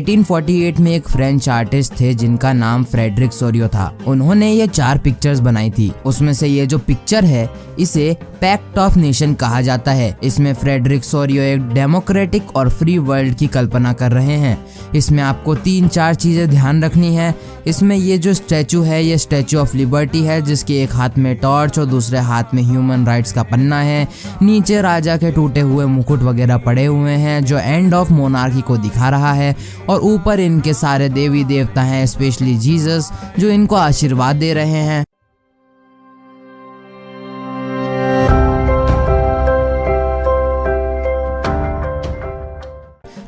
1848 में एक French artist थे जिनका नाम फ्रेडरिक सोरियो था। उन्होंने ये 4 पिक्चर्स बनाई थी। उसमें से ये जो पिक्चर है इसे पैक्ट ऑफ नेशन कहा जाता है। इसमें फ्रेडरिक सोरियो एक डेमोक्रेटिक और फ्री वर्ल्ड की कल्पना कर रहे हैं। इसमें आपको 3-4 चीजें ध्यान रखनी है। इसमें ये जो स्टैचू है ये स्टैचू ऑफ लिबर्टी है, जिसके एक हाथ में टॉर्च और दूसरे हाथ में ह्यूमन राइट्स का पन्ना है। नीचे राजा के टूटे हुए मुकुट वगैरह पड़े हुए हैं जो एंड ऑफ मोनार्की को दिखा रहा है, और ऊपर इनके सारे देवी देवता हैं, स्पेशली जीसस जो इनको आशीर्वाद दे रहे हैं।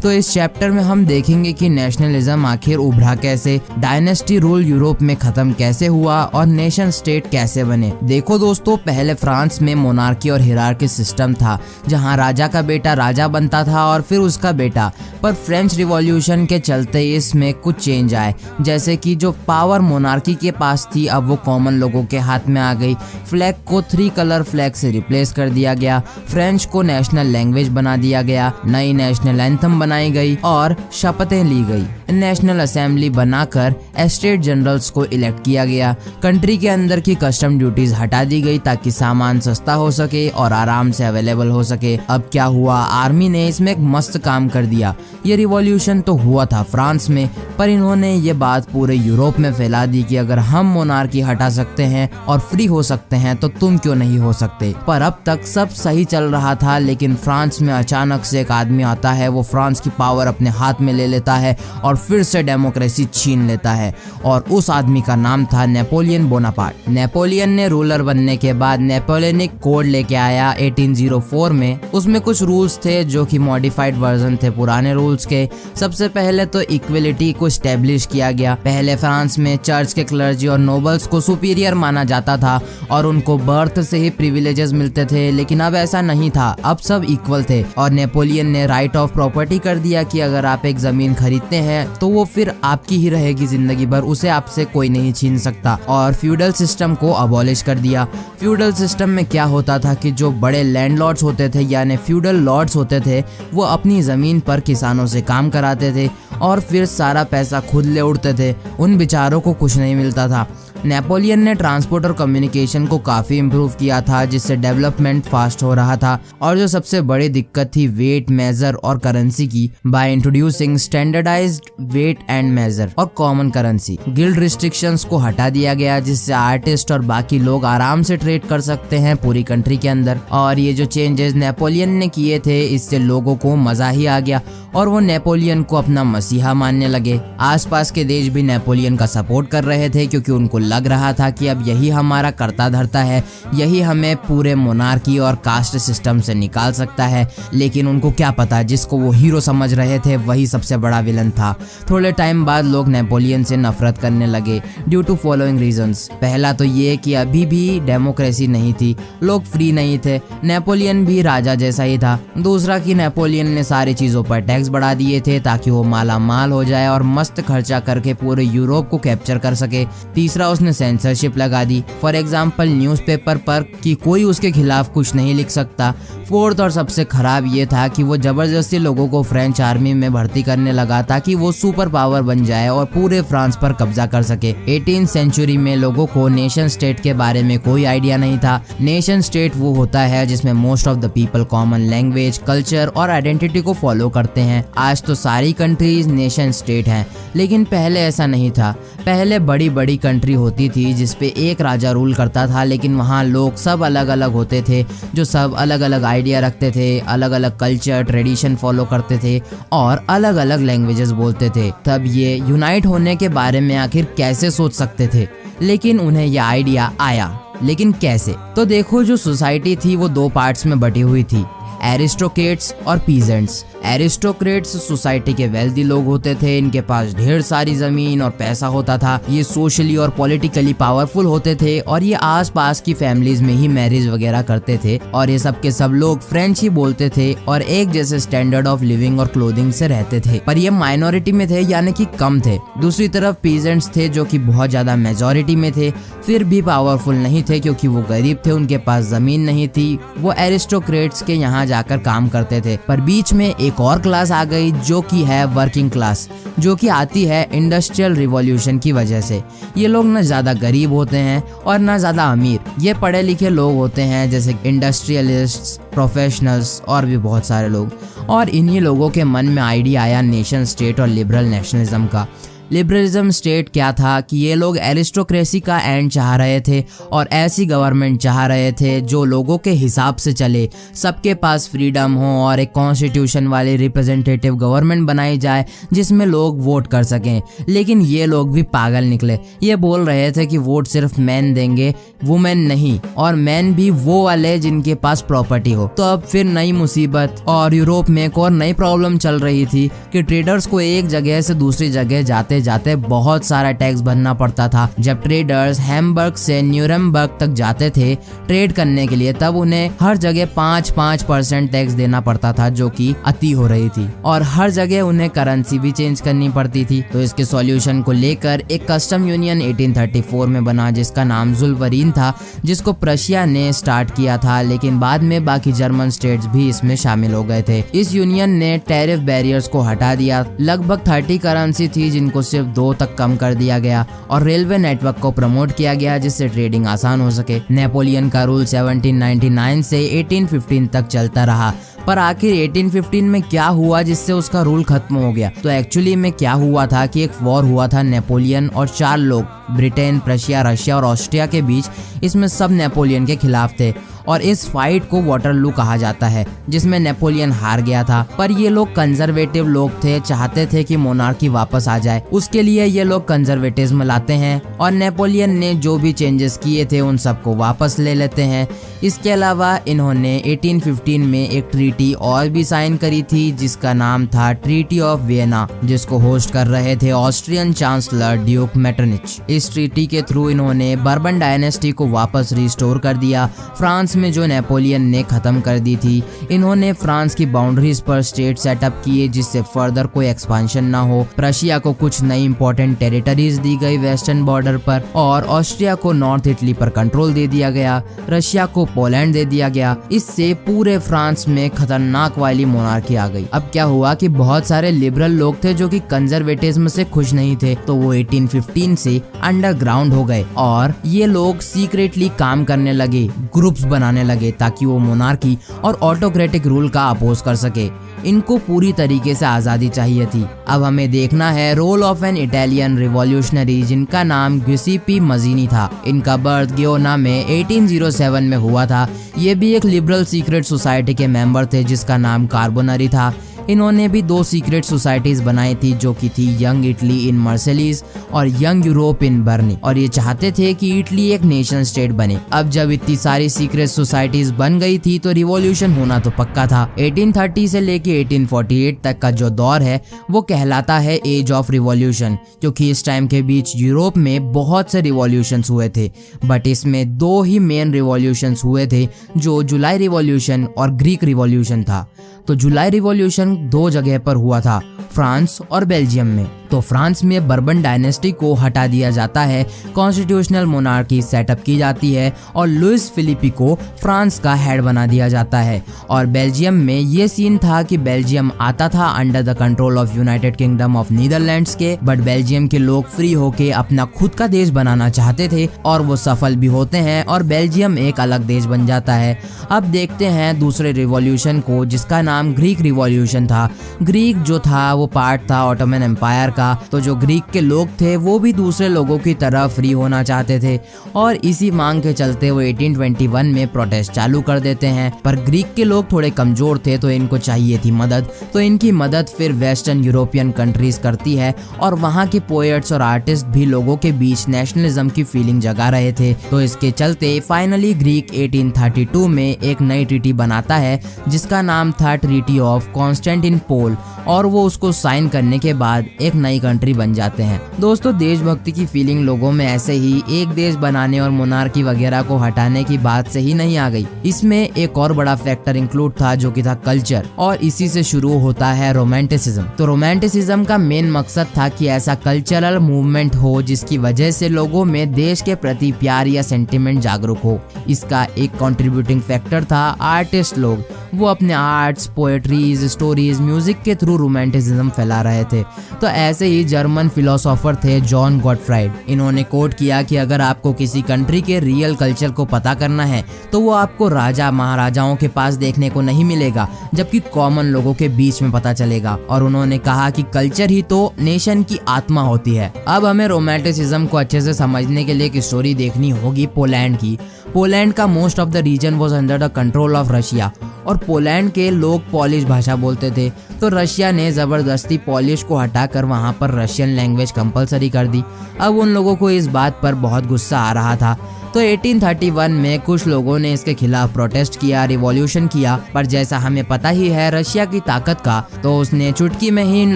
तो इस चैप्टर में हम देखेंगे कि नेशनलिज्म आखिर उभरा कैसे, डायनेस्टी रूल यूरोप में खत्म कैसे हुआ और नेशन स्टेट कैसे बने। देखो दोस्तों, पहले फ्रांस में मोनार्की और हिरार्की सिस्टम था जहां राजा का बेटा राजा बनता था और फिर उसका बेटा। पर फ्रेंच रिवॉल्यूशन के चलते इसमें कुछ चेंज आए, जैसे कि जो पावर मोनार्की के पास थी अब वो कॉमन लोगों के हाथ में आ गई। फ्लैग को 3 कलर फ्लैग से रिप्लेस कर दिया गया। फ्रेंच को नेशनल लैंग्वेज बना दिया गया। नई नेशनल एंथम बनाई गई और शपथें ली गई। नेशनल असेंबली बनाकर स्टेट जनरल्स को इलेक्ट किया गया। कंट्री के अंदर की कस्टम ड्यूटीज हटा दी गई ताकि सामान सस्ता हो सके और आराम से अवेलेबल हो सके। अब क्या हुआ, आर्मी ने इसमें एक मस्त काम कर दिया। ये रिवॉल्यूशन तो हुआ था फ्रांस में, पर इन्होंने ये बात पूरे यूरोप में फैला दी कि अगर हम मोनार्की हटा सकते हैं और फ्री हो सकते हैं तो तुम क्यों नहीं हो सकते। पर अब तक सब सही चल रहा था, लेकिन फ्रांस में अचानक से एक आदमी आता है, वो फ्रांस की पावर अपने हाथ में ले लेता है और फिर से डेमोक्रेसी छीन लेता है। और उस आदमी का नाम था नेपोलियन बोनापार्ट। नेपोलियन ने रूलर बनने के बाद नेपोलियनिक कोड लेके आया 1804 में। उसमें कुछ रूल्स थे जो कि मॉडिफाइड वर्जन थे पुराने रूल्स के। सबसे पहले तो इक्वलिटी को स्टैब्लिश किया गया। पहले फ्रांस में चर्च के क्लर्जी और नोबल्स को सुपीरियर माना जाता था और उनको बर्थ से ही प्रिविलेजेस मिलते थे, लेकिन अब ऐसा नहीं था, अब सब इक्वल थे। और नेपोलियन ने राइट ऑफ प्रॉपर्टी कर दिया कि अगर आप एक जमीन खरीदते हैं तो वो फिर आपकी ही रहेगी जिंदगी भर, उसे आपसे कोई नहीं छीन सकता। और फ्यूडल सिस्टम को अबॉलिश कर दिया। फ्यूडल सिस्टम में क्या होता था कि जो बड़े लैंडलॉर्ड्स होते थे यानी फ्यूडल लॉर्ड्स होते थे, वो अपनी जमीन पर किसानों से काम कराते थे और फिर सारा पैसा खुद ले उड़ते थे। उन बेचारों को कुछ नहीं मिलता था। नेपोलियन ने ट्रांसपोर्ट और कम्युनिकेशन को काफ़ी इम्प्रूव किया था, जिससे डेवलपमेंट फास्ट हो रहा था। और जो सबसे बड़ी दिक्कत थी वेट, मेजर और करेंसी की, by introducing standardised weight and measure और कॉमन करेंसी। गिल्ड रिस्ट्रिक्शंस को हटा दिया गया, जिससे आर्टिस्ट और बाकी लोग आराम से ट्रेड कर सकते हैं पूरी कंट्री के अंदर। और ये जो चेंजेस नेपोलियन ने किए थे, इससे लोगों को मजा ही आ गया और वो नेपोलियन को अपना मसीहा मानने लगे। आसपास के देश भी नेपोलियन का सपोर्ट कर रहे थे, क्योंकि उनको लग रहा था कि अब यही हमारा करता धरता है, यही हमें पूरे मोनार्की और कास्ट सिस्टम से निकाल सकता है। लेकिन उनको क्या पता, जिसको वो हीरो समझ रहे थे वही सबसे बड़ा विलन था। थोड़े टाइम बाद लोग नेपोलियन से नफरत करने लगे ड्यू टू फॉलोइंग रीजंस। पहला तो ये कि अभी भी डेमोक्रेसी नहीं थी, लोग फ्री नहीं थे, नेपोलियन भी राजा जैसा ही था। दूसरा कि नेपोलियन ने सारी चीजों पर टैक्स बढ़ा दिए थे ताकि वो माला माल हो जाए और मस्त खर्चा करके पूरे यूरोप को कैप्चर कर सके। तीसरा, उसने सेंसरशिप लगा दी, फॉर एग्जाम्पल न्यूज़पेपर पर कि कोई उसके खिलाफ कुछ नहीं लिख सकता। फोर्थ और सबसे खराब ये था कि वो जबरदस्ती लोगों को फ्रेंच आर्मी में भर्ती करने लगा ताकि वो सुपर पावर बन जाए और पूरे फ्रांस पर कब्जा कर सके। 18th सेंचुरी में लोगों को नेशन स्टेट के बारे में कोई आइडिया नहीं था। नेशन स्टेट वो होता है जिसमें most of the people common language, culture और आइडेंटिटी को फॉलो करते हैं। आज तो सारी कंट्रीज नेशन स्टेट हैं, लेकिन पहले ऐसा नहीं था। पहले बड़ी बड़ी कंट्री होती थी जिसपे एक राजा रूल करता था, लेकिन वहाँ लोग सब अलग अलग होते थे, जो सब अलग अलग आइडिया रखते थे, अलग अलग कल्चर ट्रेडिशन फॉलो करते थे और अलग अलग लैंग्वेजेस बोलते थे। तब ये यूनाइट होने के बारे में आखिर कैसे सोच सकते थे, लेकिन उन्हें यह आइडिया आया। लेकिन कैसे? तो देखो, जो सोसाइटी थी वो 2 पार्ट्स में बटी हुई थी, एरिस्टोक्रेट्स और पीजेंट्स। एरिस्टोक्रेट्स सोसाइटी के वेल्दी लोग होते थे, इनके पास ढेर सारी जमीन और पैसा होता था। ये सोशली और पॉलिटिकली पावरफुल होते थे और ये आसपास की फैमिलीज में ही मैरिज वगैरह करते थे। और ये सब के सब लोग फ्रेंच ही बोलते थे और एक जैसे स्टैंडर्ड ऑफ लिविंग और क्लोथिंग से रहते थे। पर ये माइनॉरिटी में थे, यानी कि कम थे। दूसरी तरफ पीजेंट्स थे जो कि बहुत ज्यादा मेजोरिटी में थे, फिर भी पावरफुल नहीं थे क्योंकि वो गरीब थे, उनके पास जमीन नहीं थी। वो एरिस्टोक्रेट्स के यहाँ जाकर काम करते थे। पर बीच में एक एक और क्लास आ गई जो कि है वर्किंग क्लास, जो कि आती है इंडस्ट्रियल रिवॉल्यूशन की वजह से। ये लोग ना ज़्यादा गरीब होते हैं और ना ज़्यादा अमीर, ये पढ़े लिखे लोग होते हैं जैसे इंडस्ट्रियलिस्ट्स, प्रोफेशनल्स और भी बहुत सारे लोग। और इन्हीं लोगों के मन में आइडिया आया नेशन स्टेट और लिबरल नेशनलिज्म का। लिबरलिज्म स्टेट क्या था कि ये लोग एरिस्टोक्रेसी का एंड चाह रहे थे और ऐसी गवर्नमेंट चाह रहे थे जो लोगों के हिसाब से चले, सबके पास फ्रीडम हो और एक कॉन्स्टिट्यूशन वाली रिप्रेजेंटेटिव गवर्नमेंट बनाई जाए जिसमें लोग वोट कर सकें। लेकिन ये लोग भी पागल निकले, ये बोल रहे थे कि वोट सिर्फ मैन देंगे, वुमेन नहीं, और मैन भी वो वाले जिनके पास प्रॉपर्टी हो। तो अब फिर नई मुसीबत, और यूरोप में एक और नई प्रॉब्लम चल रही थी कि ट्रेडर्स को एक जगह से दूसरी जगह जाते जाते बहुत सारा टैक्स भरना पड़ता था। जब ट्रेडर्स हैम्बर्ग से न्यूरेमबर्ग तक जाते थे ट्रेड करने के लिए, तब उन्हें हर जगह 5% टैक्स देना पड़ता था, जो कि अति हो रही थी। और हर जगह उन्हें करेंसी भी चेंज करनी पड़ती थी। तो इसके सॉल्यूशन को लेकर एक कस्टम यूनियन 1834 में बना जिसका नाम जुल्वरीन था, जिसको प्रशिया ने स्टार्ट किया था, लेकिन बाद में बाकी जर्मन स्टेट्स भी इसमें शामिल हो गए थे। इस यूनियन ने टैरिफ बैरियर्स को हटा दिया। लगभग 30 करेंसी थी जिनको सिर्फ 2 तक कम कर दिया गया, और रेलवे नेटवर्क को प्रमोट किया गया जिससे ट्रेडिंग आसान हो सके। नेपोलियन का रूल 1799 से 1815 तक चलता रहा, पर आखिर 1815 में क्या हुआ जिससे उसका रूल खत्म हो गया? तो एक्चुअली में क्या हुआ था कि एक वॉर हुआ था नेपोलियन और 4 लोग, ब्रिटेन, प्रशिया, रशिया और ऑस्ट्रिया के बीच। इसमें सब नेपोलियन के खिलाफ थे और इस फाइट को वाटरलू कहा जाता है, जिसमें नेपोलियन हार गया था। पर ये लोग कंजर्वेटिव लोग थे, चाहते थे कि मोनार्की वापस आ जाए। उसके लिए ये लोग कंजर्वेटिज्म लाते हैं और नेपोलियन ने जो भी चेंजेस किए थे उन सबको वापस ले लेते हैं। इसके अलावा इन्होंने 1815 में एक ट्रीटी और भी साइन करी थी जिसका नाम था ट्रीटी ऑफ वियना, जिसको होस्ट कर रहे थे ऑस्ट्रियन चांसलर ड्यूक मेटरनिच। इस ट्रीटी के थ्रू इन्होंने बर्बन डायनेस्टी को वापस रिस्टोर कर दिया, फ्रांस में जो नेपोलियन ने खत्म कर दी थी। इन्होंने फ्रांस की बाउंड्रीज पर स्टेट सेटअप किए जिससे फर्दर कोई एक्सपांशन ना हो। प्रशिया को कुछ नई इंपॉर्टेंट टेरिटरीज दी गई वेस्टर्न बॉर्डर पर, और ऑस्ट्रिया को नॉर्थ इटली पर कंट्रोल दे दिया गया। रशिया को पोलैंड दे दिया गया। इससे पूरे फ्रांस में खतरनाक वाली मोनार्की आ गई। अब क्या हुआ कि बहुत सारे लिबरल लोग थे जो कि कंजर्वेटिज्म से खुश नहीं थे, तो वो 1815 से अंडरग्राउंड हो गए और ये लोग सीक्रेटली काम करने लगे, ग्रुप्स बनाने लगे ताकि वो मोनार्की और ऑटोक्रेटिक रूल का अपोज कर सके। इनको पूरी तरीके से आजादी चाहिए थी। अब हमें देखना है role of an Italian revolutionary जिनका नाम गियुसेप्पे मज़ीनी था। इनका बर्थ गियोना में 1807 में हुआ था। ये भी एक लिबरल सीक्रेट सोसाइटी के मेंबर थे जिसका नाम कार्बोनरी था। इन्होंने भी 2 सीक्रेट सोसाइटीज बनाई थी जो कि थी यंग इटली इन मार्सेलिस और यंग यूरोप इन बर्नी, और ये चाहते थे कि इटली एक नेशन स्टेट बने। अब जब इतनी सारी सीक्रेट सोसाइटीज बन गई थी तो रिवॉल्यूशन होना तो पक्का था। 1830 से लेके 1848 तक का जो दौर है वो कहलाता है एज ऑफ रिवॉल्यूशन, क्योंकि इस टाइम के बीच यूरोप में बहुत से रिवॉल्यूशंस हुए थे, बट इसमें 2 ही मेन रिवॉल्यूशंस हुए थे, जो जुलाई रिवॉल्यूशन और ग्रीक रिवॉल्यूशन था। तो जुलाई रिवॉल्यूशन 2 जगह पर हुआ था, फ्रांस और बेल्जियम में। तो फ्रांस में बर्बन डायनेस्टी को हटा दिया जाता है, कॉन्स्टिट्यूशनल मोनार्की सेटअप की जाती है और लुइस फिलिपी को फ्रांस का हेड बना दिया जाता है। और बेल्जियम में ये सीन था कि बेल्जियम आता था under the control of United kingdom of Netherlands के, बट बेल्जियम के लोग फ्री होके अपना खुद का देश बनाना चाहते थे और वो सफल भी होते हैं और बेल्जियम एक अलग देश बन जाता है। अब देखते हैं दूसरे रिवॉल्यूशन को जिसका नाम ग्रीक रिवॉल्यूशन था। ग्रीक जो था वो पार्ट था ऑटोमन एम्पायर का, तो जो ग्रीक के लोग थे वो भी दूसरे लोगों की तरह फ्री होना चाहते थे और इसी मांग के चलते वो 1821 में प्रोटेस्ट चालू कर देते हैं। पर ग्रीक के लोग थोड़े कमजोर थे तो इनको चाहिए थी मदद, तो इनकी मदद फिर वेस्टर्न यूरोपियन कंट्रीज करती है और वहाँ के पोएट्स और आर्टिस्ट भी लोगों के बीच नेशनलिज्म की फीलिंग जगा रहे थे। तो इसके चलते फाइनली ग्रीक 1832 में एक नई ट्रीटी बनाता है जिसका नाम था ट्रीटी ऑफ कॉन्स्टेंटिनोपल, और वो उसको साइन करने के बाद एक नई कंट्री बन जाते हैं। दोस्तों, देशभक्ति की फीलिंग लोगों में ऐसे ही एक देश बनाने और मोनार्की वगैरह को हटाने की बात से ही नहीं आ गई। इसमें एक और बड़ा फैक्टर इंक्लूड था जो कि था कल्चर, और इसी से शुरू होता है रोमांटिसिज्म। तो रोमांटिसिज्म का मेन मकसद था कि ऐसा कल्चरल मूवमेंट हो जिसकी वजह से लोगों में देश के प्रति प्यार या सेंटिमेंट जागरूक हो। इसका एक कंट्रीब्यूटिंग फैक्टर था आर्टिस्ट लोग। वो अपने आर्ट्स, पोएट्रीज, स्टोरीज, म्यूजिक के थ्रू रोमांटिसिज्म फैला रहे थे। तो ऐसे ही जर्मन फिलोसोफर थे जॉन गॉटफ्राइड। इन्होंने कोट किया कि अगर आपको किसी कंट्री के रियल कल्चर को पता करना है तो वो आपको राजा महाराजाओं के पास देखने को नहीं मिलेगा, जबकि कॉमन लोगों के बीच में पता चलेगा। और उन्होंने कहा कि कल्चर ही तो नेशन की आत्मा होती है। अब हमें रोमांटिसिज्म को अच्छे से समझने के लिए एक स्टोरी देखनी होगी पोलैंड की। पोलैंड का most of the region was under the control of Russia और पोलैंड के लोग पॉलिश भाषा बोलते थे। तो रशिया ने जबरदस्ती पॉलिश को हटाकर वहां पर रशियन लैंग्वेज कंपलसरी कर दी। अब उन लोगों को इस बात पर बहुत गुस्सा आ रहा था। तो 1831 में कुछ लोगों ने इसके खिलाफ प्रोटेस्ट किया, रिवॉल्यूशन किया। पर जैसा हमें पता ही है रशिया की ताकत का, तो उसने चुटकी में ही इन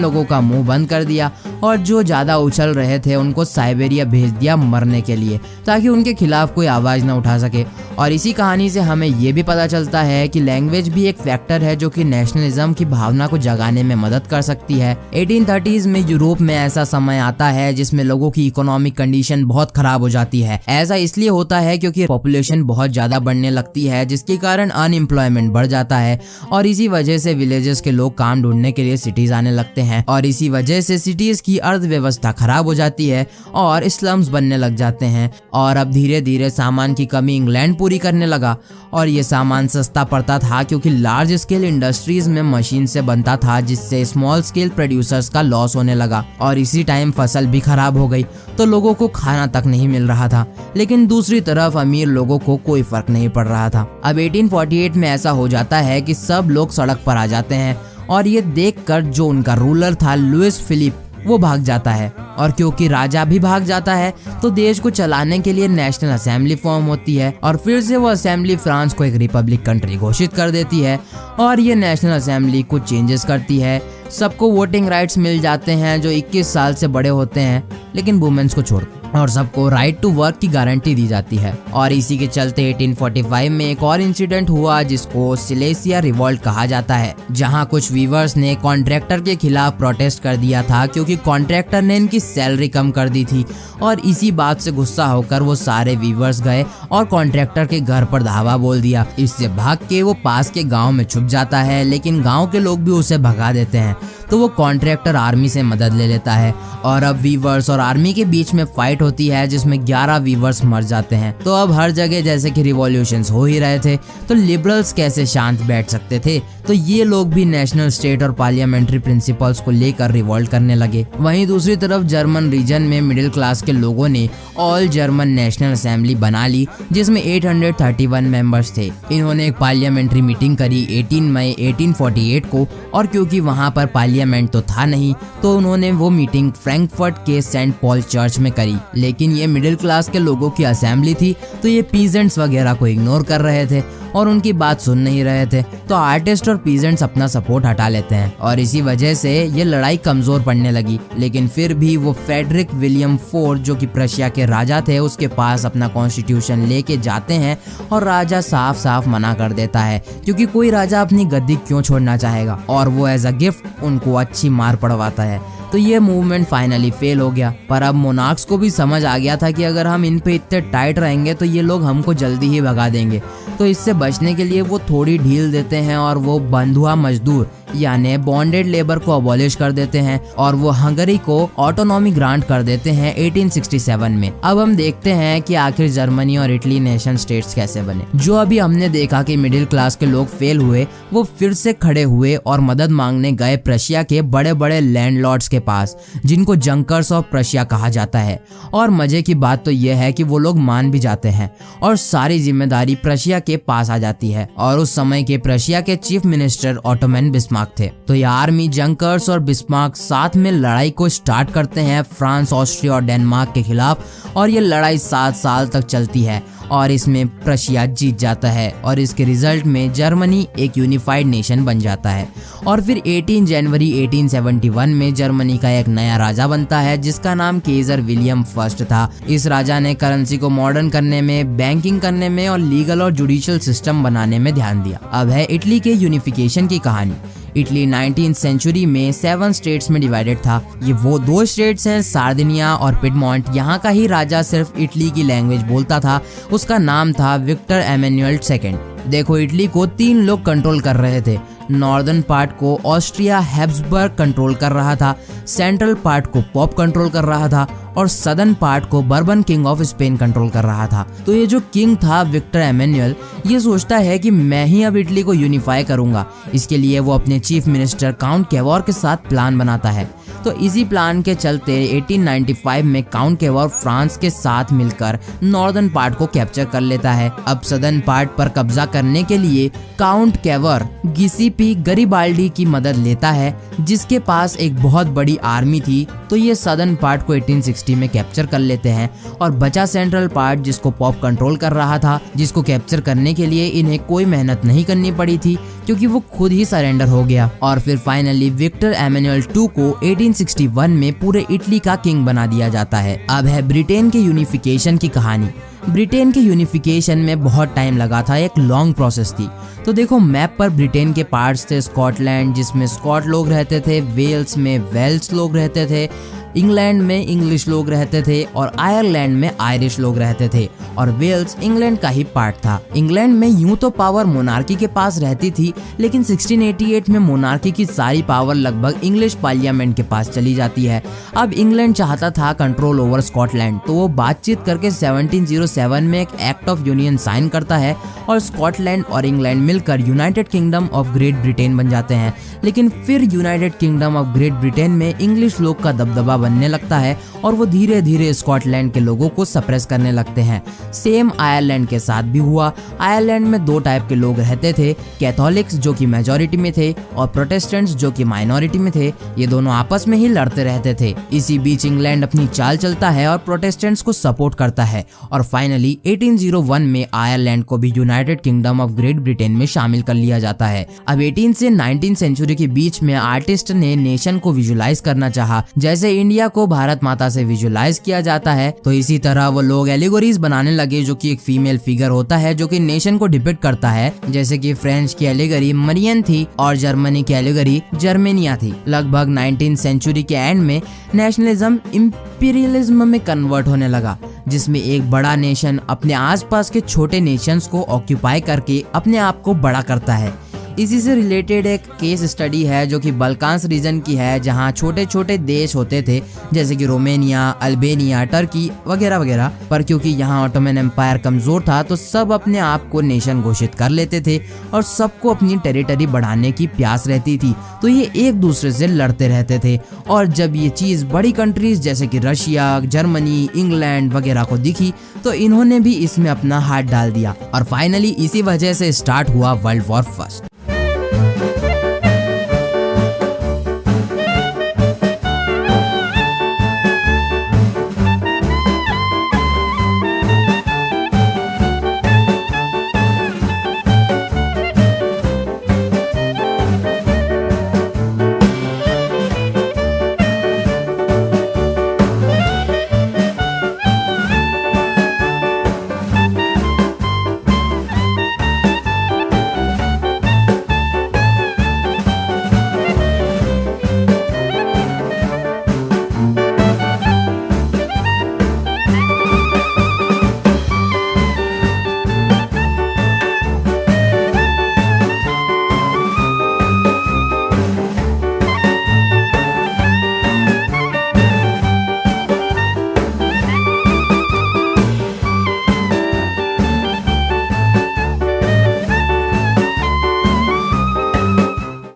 लोगों का मुंह बंद कर दिया और जो ज्यादा उछल रहे थे उनको साइबेरिया भेज दिया मरने के लिए, ताकि उनके खिलाफ कोई आवाज न उठा सके। और इसी कहानी से हमें ये भी पता चलता है कि लैंग्वेज भी एक फैक्टर है जो कि नेशनलिज्म की भावना को जगाने में मदद कर सकती है। 1830s में यूरोप में ऐसा समय आता है जिसमें लोगों की इकोनॉमिक कंडीशन बहुत खराब हो जाती है। ऐसा इसलिए होता है क्योंकि पॉपुलेशन बहुत ज्यादा बढ़ने लगती है, जिसके कारण अनएम्प्लॉयमेंट बढ़ जाता है और इसी वजह से विलेजेस के लोग काम ढूंढने के लिए सिटीज आने लगते हैं और इसी वजह से सिटीज की अर्थव्यवस्था खराब हो जाती है और स्लम्स बनने लग जाते हैं। और अब धीरे धीरे सामान की कमी इंग्लैंड पूरी करने लगा और ये सामान सस्ता पड़ता था क्योंकि लार्ज स्केल इंडस्ट्रीज में मशीन से बनता था, जिससे स्मॉल स्केल प्रोड्यूसर्स का लॉस होने लगा और इसी टाइम फसल भी खराब हो गई तो लोगों को खाना तक नहीं मिल रहा था। लेकिन दूसरी तरफ अमीर लोगों को कोई फर्क नहीं पड़ रहा था। अब 1848 में ऐसा हो जाता है कि सब लोग सड़क पर आ जाते हैं और ये देखकर जो उनका रूलर था लुइस फिलिप वो भाग जाता है। और क्योंकि राजा भी भाग जाता है तो देश को चलाने के लिए नेशनल असेंबली फॉर्म होती है और फिर से वो असेंबली फ्रांस को एक रिपब्लिक कंट्री घोषित कर देती है और ये नेशनल असेंबली कुछ चेंजेस करती है। सबको वोटिंग राइट्स मिल जाते हैं जो 21 साल से बड़े होते हैं, लेकिन वुमेन्स को छोड़, और सबको राइट टू वर्क की गारंटी दी जाती है। और इसी के चलते 1845 में एक और इंसिडेंट हुआ जिसको सिलेसिया रिवॉल्ट कहा जाता है, जहां कुछ वीवर्स ने कॉन्ट्रैक्टर के खिलाफ प्रोटेस्ट कर दिया था क्योंकि कॉन्ट्रैक्टर ने इनकी सैलरी कम कर दी थी। और इसी बात से गुस्सा होकर वो सारे वीवर्स गए और कॉन्ट्रैक्टर के घर पर धावा बोल दिया। इससे भाग के वो पास के गांव में छुप जाता है, लेकिन गांव के लोग भी उसे भगा देते हैं। तो वो कॉन्ट्रैक्टर आर्मी से मदद ले लेता है और अब वीवर्स और आर्मी के बीच में फाइट होती है जिसमें 11 वीवर्स मर जाते हैं। तो अब हर जगह जैसे कि रिवॉल्यूशंस हो ही रहे थे तो लिबरल्स कैसे शांत बैठ सकते थे, तो ये लोग भी नेशनल, स्टेट और पार्लियामेंट्री प्रिंसिपल्स को लेकर रिवॉल्ट करने लगे। वहीं दूसरी तरफ जर्मन रीजन में मिडिल क्लास के लोगों ने ऑल जर्मन नेशनल असेंबली बना ली जिसमें 831 मेंबर्स थे। इन्होंने एक पार्लियामेंट्री मीटिंग करी 18 मई 1848 को और क्योंकि वहां पर पार्लियामेंट तो था नहीं तो उन्होंने वो मीटिंग फ्रैंकफर्ट के सेंट पॉल चर्च में करी। लेकिन ये मिडिल क्लास के लोगों की असेंबली थी तो ये पीजेंट्स वगैरह को इग्नोर कर रहे थे और उनकी बात सुन नहीं रहे थे। तो आर्टिस्ट और पीजेंट्स अपना सपोर्ट हटा लेते हैं और इसी वजह से ये लड़ाई कमजोर पड़ने लगी। लेकिन फिर भी वो फ्रेडरिक विलियम फोर्थ जो कि प्रशिया के राजा थे उसके पास अपना कॉन्स्टिट्यूशन लेके जाते हैं और राजा साफ साफ मना कर देता है क्योंकि कोई राजा अपनी गद्दी क्यों छोड़ना चाहेगा, और वो एज अ गिफ्ट उनको अच्छी मार पड़वाता है। तो ये मूवमेंट फाइनली फेल हो गया। पर अब मोनार्क्स को भी समझ आ गया था कि अगर हम इन पे इतने टाइट रहेंगे तो ये लोग हमको जल्दी ही भगा देंगे। तो इससे बचने के लिए वो थोड़ी ढील देते हैं और वो बंधुआ मजदूर यानी बॉन्डेड लेबर को अबॉलिश कर देते हैं और वो हंगरी को ऑटोनॉमी ग्रांट कर देते हैं 1867 में। अब हम देखते हैं कि आखिर जर्मनी और इटली नेशन स्टेट्स कैसे बने। जो अभी हमने देखा कि मिडिल क्लास के लोग फेल हुए, वो फिर से खड़े हुए और मदद मांगने गए प्रशिया के बड़े बड़े लैंडलॉर्ड्स के पास जिनको जंकर्स ऑफ प्रशिया कहा जाता है। और मजे की बात तो यह है कि वो लोग मान भी जाते हैं और सारी जिम्मेदारी प्रशिया के पास आ जाती है। और उस समय के प्रशिया के चीफ मिनिस्टर ऑटोमन बिस्मार्क थे। तो ये आर्मी, जंकर्स और बिस्मार्क साथ में लड़ाई को स्टार्ट करते हैं फ्रांस, ऑस्ट्रिया और डेनमार्क के खिलाफ और ये लड़ाई 7 साल तक चलती है और इसमें प्रशिया जीत जाता है और इसके रिजल्ट में जर्मनी एक यूनिफाइड नेशन बन जाता है। और फिर 18 जनवरी 1871 में जर्मनी का एक नया राजा बनता है जिसका नाम केजर विलियम फर्स्ट था। इस राजा ने करेंसी को मॉडर्न करने में, बैंकिंग करने में और लीगल और जुडिशियल सिस्टम बनाने में ध्यान दिया। अब है इटली के यूनिफिकेशन की कहानी। इटली 19th सेंचुरी में 7 स्टेट्स में डिवाइडेड था। ये वो 2 स्टेट्स हैं, सार्डिनिया और पिडमोंट। यहाँ का ही राजा सिर्फ इटली की लैंग्वेज बोलता था, उसका नाम था विक्टर एमेनुएल II। देखो इटली को 3 लोग कंट्रोल कर रहे थे। नॉर्दर्न पार्ट को ऑस्ट्रिया हैब्सबर्ग कंट्रोल कर रहा था, सेंट्रल पार्ट को पोप कंट्रोल कर रहा था और सदर्न पार्ट को bourbon king of Spain control कर रहा था। तो ये जो किंग था विक्टर एमेन्युअल, ये सोचता है कि मैं ही अब इटली को यूनिफाई करूंगा। इसके लिए वो अपने चीफ मिनिस्टर काउंट कैवोर के साथ प्लान बनाता है। तो इसी प्लान के चलते 1895 में काउंट कैवोर फ्रांस के साथ मिलकर नॉर्दर्न पार्ट को कैप्चर कर लेता है। अब सदर्न पार्ट पर कब्जा करने के लिए काउंट कैवोर गिसिपी गरिबाल्डी की मदद लेता है, जिसके पास एक बहुत बड़ी आर्मी थी। तो ये सदर्न पार्ट को 1860 में कैप्चर कर लेते हैं और बचा सेंट्रल पार्ट जिसको पॉप कंट्रोल कर रहा था, जिसको कैप्चर करने के लिए इन्हें कोई मेहनत नहीं करनी पड़ी थी क्योंकि वो खुद ही सरेंडर हो गया। और फिर फाइनली विक्टर एमेन्युअल II को 1861 में पूरे इटली का किंग बना दिया जाता है। अब है ब्रिटेन के यूनिफिकेशन की कहानी। ब्रिटेन के यूनिफिकेशन में बहुत टाइम लगा था, एक लॉन्ग प्रोसेस थी। तो देखो मैप पर ब्रिटेन के पार्ट्स थे स्कॉटलैंड जिसमें स्कॉट लोग रहते थे, वेल्स में वेल्स लोग रहते थे, इंग्लैंड में इंग्लिश लोग रहते थे और आयरलैंड में आयरिश लोग रहते थे और वेल्स इंग्लैंड का ही पार्ट था। इंग्लैंड में यूं तो पावर मोनार्की के पास रहती थी, लेकिन 1688 में मोनार्की की सारी पावर लगभग इंग्लिश पार्लियामेंट के पास चली जाती है। अब इंग्लैंड चाहता था कंट्रोल ओवर स्कॉटलैंड, तो वो बातचीत करके 1707 में एक एक्ट ऑफ यूनियन साइन करता है और स्कॉटलैंड और इंग्लैंड मिलकर United kingdom of great Britain बन जाते हैं। लेकिन फिर United kingdom of great Britain में इंग्लिश लोग का दबदबा बनने लगता है और वो धीरे धीरे स्कॉटलैंड के लोगों को सप्रेस करने लगते हैं। सेम आयरलैंड के साथ भी हुआ। आयरलैंड में 2 टाइप के लोग रहते थे, कैथोलिक्स जो कि मेजॉरिटी में थे और प्रोटेस्टेंट्स जो कि माइनॉरिटी में थे। ये दोनों आपस में ही लड़ते रहते थे। इसी बीच इंग्लैंड अपनी चाल चलता है और प्रोटेस्टेंट्स को सपोर्ट करता है और फाइनली 1801 में आयरलैंड को भी United kingdom of great Britain में शामिल कर लिया जाता है। अब 18 से 19 सेंचुरी के बीच में आर्टिस्ट ने नेशन को विजुलाइज करना चाहा। जैसे इंडिया को भारत माता से विजुलाइज किया जाता है, तो इसी तरह वो लोग एलिगोरीज बनाने लगे जो कि एक फीमेल फिगर होता है जो कि नेशन को डिपिक्ट करता है। जैसे कि फ्रेंच की एलिगरी मरियन थी और जर्मनी की एलिगरी जर्मेनिया थी। लगभग 19 सेंचुरी के एंड में नेशनलिज्म इंपीरियलिज्म में कन्वर्ट होने लगा, जिसमें एक बड़ा नेशन अपने आसपास के छोटे नेशंस को ऑक्यूपाई करके अपने आप को बड़ा करता है। इसी से रिलेटेड एक केस स्टडी है जो कि बल्कान्स रीजन की है, जहां छोटे छोटे देश होते थे जैसे कि रोमेनिया, अल्बेनिया, टर्की वगैरह वगैरह। पर क्योंकि यहाँ ऑटोमन एम्पायर कमजोर था तो सब अपने आप को नेशन घोषित कर लेते थे और सबको अपनी टेरिटरी बढ़ाने की प्यास रहती थी। तो ये एक दूसरे से लड़ते रहते थे और जब ये चीज बड़ी कंट्रीज जैसे कि रशिया, जर्मनी, इंग्लैंड वगैरह को दिखी तो इन्होंने भी इसमें अपना हाथ डाल दिया और फाइनली इसी वजह से स्टार्ट हुआ वर्ल्ड वॉर फर्स्ट।